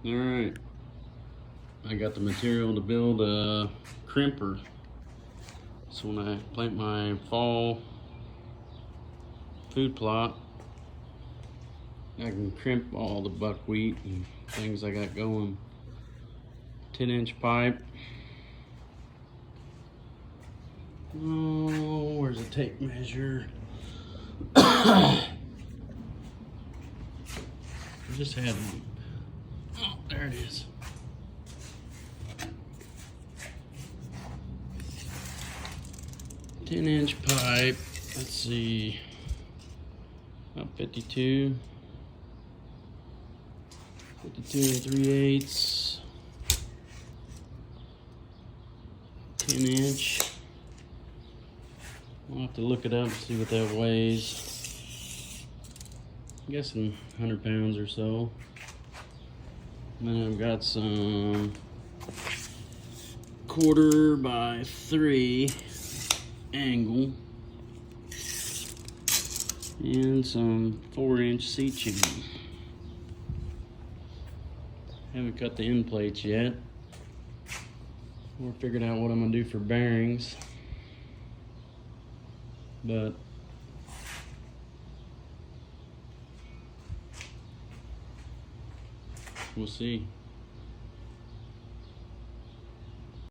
Alright, I got the material to build a crimper. So when I plant my fall food plot, I can crimp all the buckwheat and things I got going. 10-inch pipe. Oh, where's the tape measure? I just had one. Oh, there it is. Ten-inch pipe. Let's see. About 52 and 3/8. 10-inch. I'll have to look it up and see what that weighs. I'm guessing 100 pounds or so. And then I've got some 1/4x3 angle and some 4-inch C-chain. Haven't cut the end plates yet. Or figured out what I'm gonna do for bearings, but we'll see.